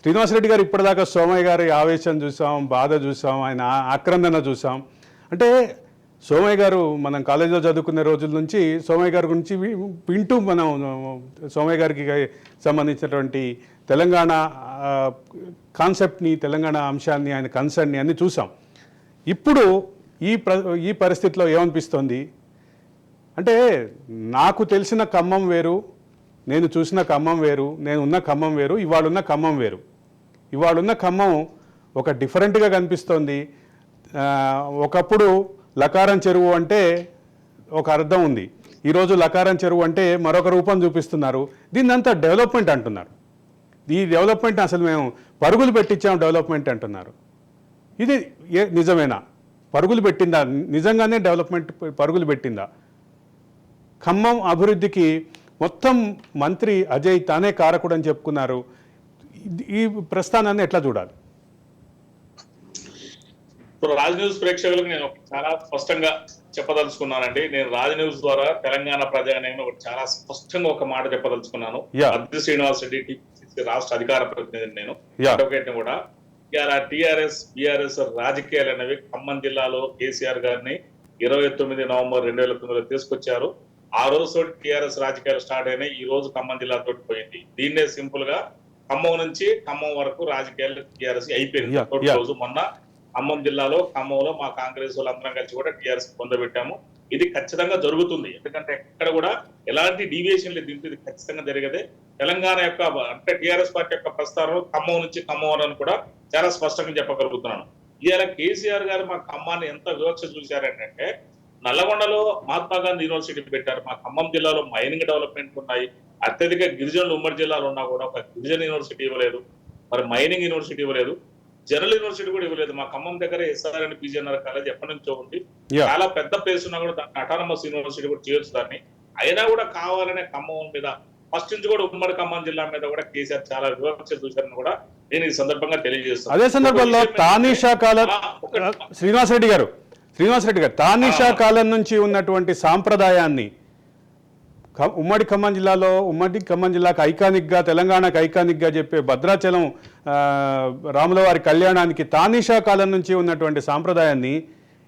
శ్రీనివాసరెడ్డి గారు ఇప్పటిదాకా సోమయ్య గారి ఆవేశం చూసాం, బాధ చూసాం, ఆయన ఆక్రందన చూసాం. అంటే సోమయ్య గారు మనం కాలేజీలో చదువుకునే రోజుల నుంచి సోమయ్య గారి గురించి వింటూ మనం సోమయ్య గారికి సంబంధించినటువంటి తెలంగాణ కాన్సెప్ట్ని, తెలంగాణ అంశాన్ని, ఆయన కన్సర్న్ని అన్నీ చూసాం. ఇప్పుడు ఈ పరిస్థితిలో ఏమనిపిస్తోంది అంటే, నాకు తెలిసిన ఖమ్మం వేరు, నేను చూసిన ఖమ్మం వేరు, నేను ఉన్న ఖమ్మం వేరు, ఇవాళున్న ఖమ్మం వేరు. ఇవాళున్న ఖమ్మం ఒక డిఫరెంట్గా కనిపిస్తోంది. ఒకప్పుడు లకారం చెరువు అంటే ఒక అర్థం ఉంది, ఈరోజు లకారం చెరువు అంటే మరొక రూపం చూపిస్తున్నారు. దీన్నంతా డెవలప్మెంట్ అంటున్నారు. ఈ డెవలప్మెంట్ అసలు మేము పరుగులు పెట్టించాం డెవలప్మెంట్ అంటున్నారు. ఇది నిజమేనా? పరుగులు పెట్టిందా? నిజంగానే డెవలప్మెంట్ పరుగులు పెట్టిందా? ఖమ్మం అభివృద్ధికి మొత్తం మంత్రి అజయ్ తానే కారకుడు అని చెప్పుకున్నారు. ఈ ప్రస్థానాన్ని ఎట్లా చూడాలి? ఇప్పుడు రాజ్ న్యూస్ ప్రేక్షకులకు నేను చాలా స్పష్టంగా చెప్పదలుచుకున్నానండి. నేను రాజ్ న్యూస్ ద్వారా తెలంగాణ ప్రజానీయం చాలా స్పష్టంగా ఒక మాట చెప్పదలుచుకున్నాను. అద్ది శ్రీనివాస్ రెడ్డి టీపీసీసీ రాష్ట్ర అధికార ప్రతినిధిని, నేను అడ్వకేట్ ని కూడా. ఇలా టీఆర్ఎస్ బీఆర్ఎస్ రాజకీయాలు అనేవి ఖమ్మం జిల్లాలో కేసీఆర్ గారిని 29 నవంబర్ 2009లో తీసుకొచ్చారు. ఆ రోజు టీఆర్ఎస్ రాజకీయాలు స్టార్ట్ అయినాయి. ఈ రోజు ఖమ్మం జిల్లా తోటి పోయింది. దీన్నే సింపుల్ గా ఖమ్మం నుంచి ఖమ్మం వరకు రాజకీయాలు టీఆర్ఎస్ అయిపోయింది. రోజు మొన్న ఖమ్మం జిల్లాలో ఖమ్మంలో మా కాంగ్రెస్ వాళ్ళందరం కలిసి కూడా టీఆర్ఎస్ పొందబెట్టాము. ఇది ఖచ్చితంగా జరుగుతుంది. ఎందుకంటే ఎక్కడ కూడా ఎలాంటి డీవియేషన్ లేదు. ఇది ఖచ్చితంగా జరిగేదే. తెలంగాణ యొక్క అంటే టీఆర్ఎస్ పార్టీ యొక్క ప్రస్థానం ఖమ్మం నుంచి ఖమ్మం అని కూడా చాలా స్పష్టంగా చెప్పగలుగుతున్నాను. ఇవాళ కేసీఆర్ గారు మా ఖమ్మాన్ని ఎంత వివక్ష చూశారంటే, నల్లగొండలో మహాత్మా గాంధీ యూనివర్సిటీ పెట్టారు. మా ఖమ్మం జిల్లాలో మైనింగ్ డెవలప్మెంట్ ఉన్నాయి. అత్యధిక గిరిజనులు ఉమ్మడి జిల్లాలో ఉన్నా కూడా ఒక గిరిజన యూనివర్సిటీ ఇవ్వలేదు, మరి మైనింగ్ యూనివర్సిటీ ఇవ్వలేదు, జనరల్ యూనివర్సిటీ కూడా ఇవ్వలేదు. మా ఖమ్మం దగ్గర ఎస్ఆర్ఎన్ పీజీఎన్ఆర్ కాలేజ్ ఎప్పటి నుంచో ఉంది. చాలా పెద్ద ప్లేస్ ఉన్నా కూడా దాన్ని అటానమస్ యూనివర్సిటీ కూడా చేయొచ్చు దాన్ని. అయినా కూడా కావాలనే ఖమ్మం మీద ఫస్ట్ నుంచి కూడా ఉమ్మడి ఖమ్మం జిల్లా మీద కూడా కేసీఆర్ చాలా వివక్ష చూశారని కూడా నేను ఈ సందర్భంగా తెలియజేస్తాను. అదే సందర్భంలో తానీషా కాలం శ్రీనివాసరెడ్డి గారు తానీషా కాలం నుంచి ఉన్నటువంటి సాంప్రదాయాన్ని ఉమ్మడి ఖమ్మం జిల్లాకు ఐకానిక్గా, తెలంగాణకు ఐకానిక్గా చెప్పే భద్రాచలం రాములవారి కళ్యాణానికి తానీషా కాలం నుంచి ఉన్నటువంటి సాంప్రదాయాన్ని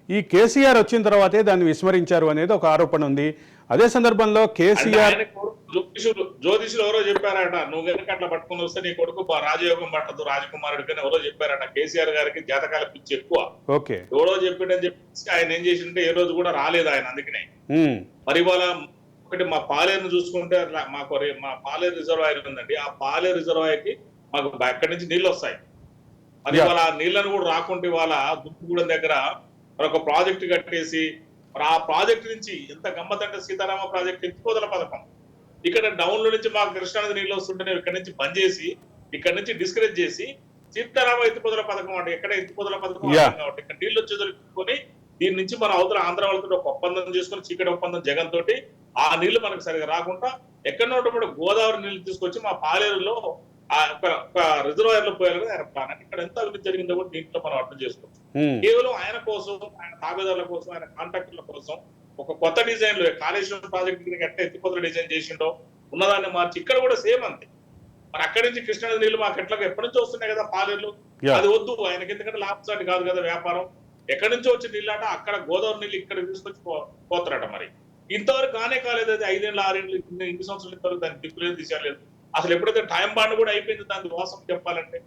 ఈ కేసీఆర్ వచ్చిన తర్వాతే దాన్ని విస్మరించారు అనేది ఒక ఆరోపణ ఉంది. అదే సందర్భంలో కేసీఆర్ జ్యోతిషులు ఎవరో చెప్పారట, నువ్వు కనుక అట్లా పట్టుకుని వస్తే నీ కొడుకు రాజయోగం పట్టదు రాజకుమారుడికి అని ఎవరో చెప్పారట. కేసీఆర్ గారికి జాతకాల పిచ్చి ఎక్కువ. ఓకే, ఎవరో చెప్పిండని చెప్పి ఆయన ఏం చేసింటే ఏ రోజు కూడా రాలేదు ఆయన. అందుకనే మరి ఇవాళ ఒకటి మా పాలేరును చూసుకుంటే మాకు మా పాలేరు రిజర్వాయర్ ఉందండి. ఆ పాలేరు రిజర్వాయర్ కి మాకు అక్కడి నుంచి నీళ్ళు వస్తాయి. మరి ఇవాళ ఆ నీళ్లను కూడా రాకుంటే ఇవాళ దుప్పుగూడెం దగ్గర ఒక ప్రాజెక్టు కట్టేసి ఆ ప్రాజెక్టు నుంచి ఎంత గమ్మతంటే సీతారామ ప్రాజెక్టు ఎత్తిపోతల పథకం ఇక్కడ డౌన్ లో నుంచి మాకు కృష్ణానది నీళ్ళు వస్తుంటే ఇక్కడ నుంచి బంద్ చేసి ఇక్కడ నుంచి డిస్కరేజ్ చేసి సీతారామ ఎత్తిపోతల పథకం అంటే ఎక్కడ ఎత్తిపోతల పథకం కాబట్టి ఇక్కడ నీళ్ళు వచ్చి దొరుకుని దీని నుంచి మన అవతల ఆంధ్ర వాళ్ళతో ఒక ఒప్పందం చేసుకుని చీకటి ఒప్పందం జగన్ తోటి ఆ నీళ్లు మనకు సరిగా రాకుండా ఎక్కడో గోదావరి నీళ్లు తీసుకొచ్చి మా పాలేరులో ఒక రిజర్వాయర్ లో పోయారు ఆయన ప్లాన్. ఇక్కడ ఎంత అభివృద్ధి జరిగిందో కూడా దీంట్లో మనం అర్థం చేసుకోవచ్చు. కేవలం ఆయన కోసం, ఆయన తాబేదారుల కోసం, ఆయన కాంట్రాక్టర్ల కోసం ఒక కొత్త డిజైన్ లో కాళేశ్వరం ప్రాజెక్ట్ ఎట్లా ఎత్తిపోతల డిజైన్ చేసిండో ఉన్నదాన్ని మార్చి ఇక్కడ కూడా సేమ్ అంతే. మరి అక్కడి నుంచి కృష్ణానది నీళ్లు మాకు ఎట్లా ఎప్పటి నుంచో వస్తున్నాయి కదా పాలేరులు, అది వద్దు ఆయనకి, ఎందుకంటే లాభసాటి కాదు కదా వ్యాపారం. ఎక్కడి నుంచో వచ్చి నీళ్ళట అక్కడ గోదావరి నీళ్ళు ఇక్కడ తీసుకొచ్చి పోతారట. మరి ఇంతవరకు కానే కాలేదు. అది 5 ఏళ్ళు 6 ఏళ్ళు ఇన్ని సంవత్సరాల ఇంతవరకు దాన్ని దిక్కులేదు, తీసేయలేదు. అసలు ఎప్పుడైతే టైం బాండ్ కూడా అయిపోయింది దాని వాసం చెప్పాలంటే,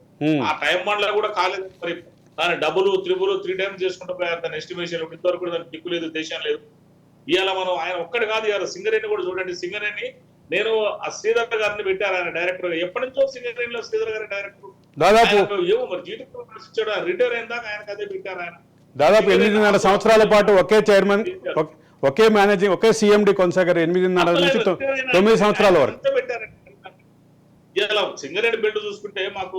ఆ టైం బాండ్ లో కూడా కాలేదు. మరి దాని డబుల్ 3 టైమ్స్ చేసుకుంటూ పోయారు దాని ఎస్టిమేషన్. ఇంతవరకు కూడా దానికి దిక్కు లేదు, దేశం లేదు. ఇవాళ మనం ఆయన ఒక్కటి కాదు, ఇవాళ సింగరేణి కూడా చూడండి. సింగరేణి నేను ఆ శ్రీధర్ గారిని పెట్టారు ఆయన డైరెక్టర్. ఎప్పటి నుంచో సింగరేణిలో శ్రీధర్ గారి డైరెక్టర్ దాదాపు ఏమో మరి జీవితం రిటైర్ అయిన దాకా ఆయనకు అదే పెట్టారు. ఆయన దాదాపు 8.5 సంవత్సరాల పాటు ఒకే చైర్మన్, ఒకే మేనేజింగ్, ఒకే సీఎండి కొనసాగారు 8.5 నుంచి 9 సంవత్సరాల వరకు. ఇలా సింగరేణి బెల్ట్ చూసుకుంటే మాకు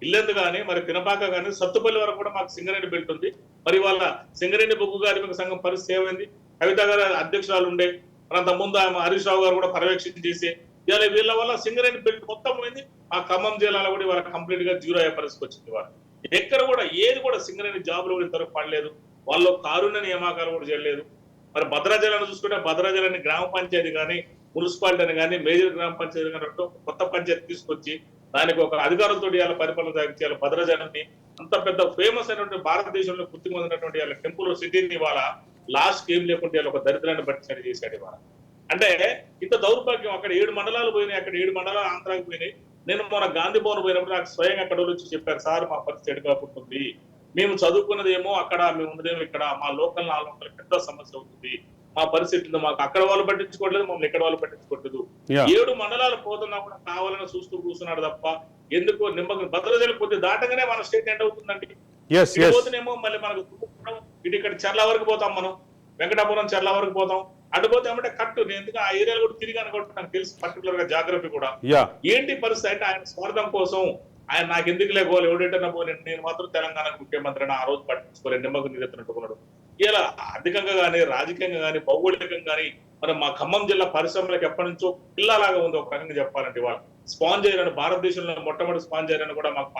ఇల్లెందు కానీ, మరి పినపాక కానీ, సత్తుపల్లి వరకు కూడా మాకు సింగరేణి బెల్ట్ ఉంది. మరి వాళ్ళ సింగరేణి బొగ్గు కార్మిక సంఘం పరిస్థితి ఏమైంది? కవిత గారు అధ్యక్షురాలు ఉండే, అంత ముందు ఆమె హరీష్ రావు గారు కూడా పర్యవేక్షణ చేసి ఇలా వీళ్ళ వల్ల సింగరేణి బెల్ట్ మొత్తం పోయింది. ఆ ఖమ్మం జిల్లాలో కూడా వాళ్ళ కంప్లీట్ గా జీరో అయ్యే పరిస్థితి వచ్చింది. వాళ్ళు ఎక్కడ కూడా ఏది కూడా సింగరేణి జాబులు కూడా ఇంతవరకు పడలేదు. వాళ్ళు కారుణ్య నియామకాలు కూడా చేయలేదు. మరి భద్రాచలాన్ని చూసుకుంటే భద్రాచలాన్ని గ్రామ పంచాయతీ కానీ, మున్సిపాలిటీ అని కానీ, మేజర్ గ్రామ పంచాయతీ కానీ కొత్త పంచాయతీ తీసుకొచ్చి దానికి ఒక అధికారులతో ఇవాళ పరిపాలన సాగించాలి భద్రాచలాన్ని అంత పెద్ద ఫేమస్ అయినటువంటి భారతదేశంలో గుర్తు పొందినటువంటి వాళ్ళ టెంపుల్ సిటీని ఇవాళ లాస్ట్ ఏం లేకుంటే ఒక దరిద్రాన్ని బట్టి చేశాడు ఇవాళ. అంటే ఇంత దౌర్భాగ్యం. అక్కడ 7 మండలాలు పోయినాయి, అక్కడ 7 మండలాలు ఆంధ్రాకి పోయినాయి. నేను మన గాంధీ భవన్ పోయినప్పుడు నాకు స్వయంగా అక్కడ వచ్చి చెప్పారు, సార్ మా పరిస్థితి ఎడుకాకుంటుంది, మేము చదువుకున్నదేమో అక్కడ, మేము ఉన్నదేమో ఇక్కడ, మా లోకల్ 400 పెద్ద సమస్య అవుతుంది, మా పరిస్థితులు మాకు అక్కడ వాళ్ళు పట్టించుకోవట్లేదు, మమ్మల్ని ఇక్కడ వాళ్ళు పట్టించుకోవట్లేదు. 7 మండలాలు పోతున్నా కూడా కావాలని చూస్తూ కూర్చున్నాడు తప్ప ఎందుకు నిమ్మకం భద్రాచలం కొద్ది దాటగానే మన స్టేట్ ఎండ్ అవుతుందండి. పోతేనేమో మళ్ళీ మనకు ఇటు ఇక్కడ చెర్ల వరకు పోతాం, మనం వెంకటాపురం చెర్ల వరకు పోతాం, అటుపోతే ఏమంటే కట్టు. నేను ఎందుకు ఆ ఏరియాలో కూడా తిరిగి అనుకుంటే నాకు తెలుసు పర్టికులర్ గా జాగ్రఫీ కూడా. ఏంటి పరిస్థితి అంటే ఆయన స్వార్థం కోసం ఆయన నాకు ఎందుకు లేకపోవాలి, ఎవడేటన్నా పోయి నేను మాత్రం తెలంగాణ ముఖ్యమంత్రి ఆ రోజు పట్టించుకోలేదు, నిమ్మకం నీరెత్తినట్టుకున్నాడు. ఇలా ఆర్థికంగా కానీ, రాజకీయంగా కానీ, భౌగోళికంగా కానీ మరి మా ఖమ్మం జిల్లా పరిశ్రమలకు ఎప్పటి నుంచో పిల్లలాగా ఉంది ఒక రకంగా చెప్పాలంటే. వాళ్ళు స్పాంజర్ అని భారతదేశంలో మొట్టమొదటి స్పాంజర్ అని కూడా మాకు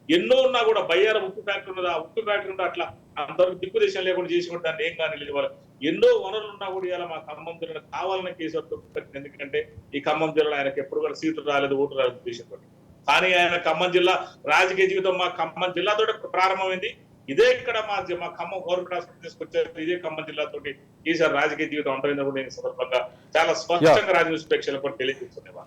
ఎన్నో ఉన్నా కూడా బయ్యార ఉక్కు ఫ్యాక్టరీ ఉన్నది, ఆ ఉక్కు ఫ్యాక్టరీ ఉంటే అట్లా అంతవరకు దిక్కుదేశం లేకుండా చేసి కూడా దాన్ని ఏం కానీ లేదు. ఎన్నో వనరులు ఉన్నా కూడా ఇలా మా ఖమ్మం జిల్లా కావాలనే కేసు. ఎందుకంటే ఈ ఖమ్మం జిల్లా ఆయనకు ఎప్పుడు కూడా సీట్లు రాలేదు, ఓటు రాలేదు ఉద్దేశంతో. కానీ ఆయన ఖమ్మం జిల్లా రాజకీయ జీవితం మా ఖమ్మం జిల్లాతో ప్రారంభమైంది. ఇదే ఇక్కడ మా ఖమ్మం గవర్నమెంట్ హాస్పిటల్ తీసుకొచ్చారు, ఇదే ఖమ్మం జిల్లాతో ఈసారి రాజకీయ జీవితం అంతమైందని కూడా నేను సందర్భంగా చాలా స్పష్టంగా రాజకీయ ప్రేక్షకులకు తెలియజేస్తున్నాను.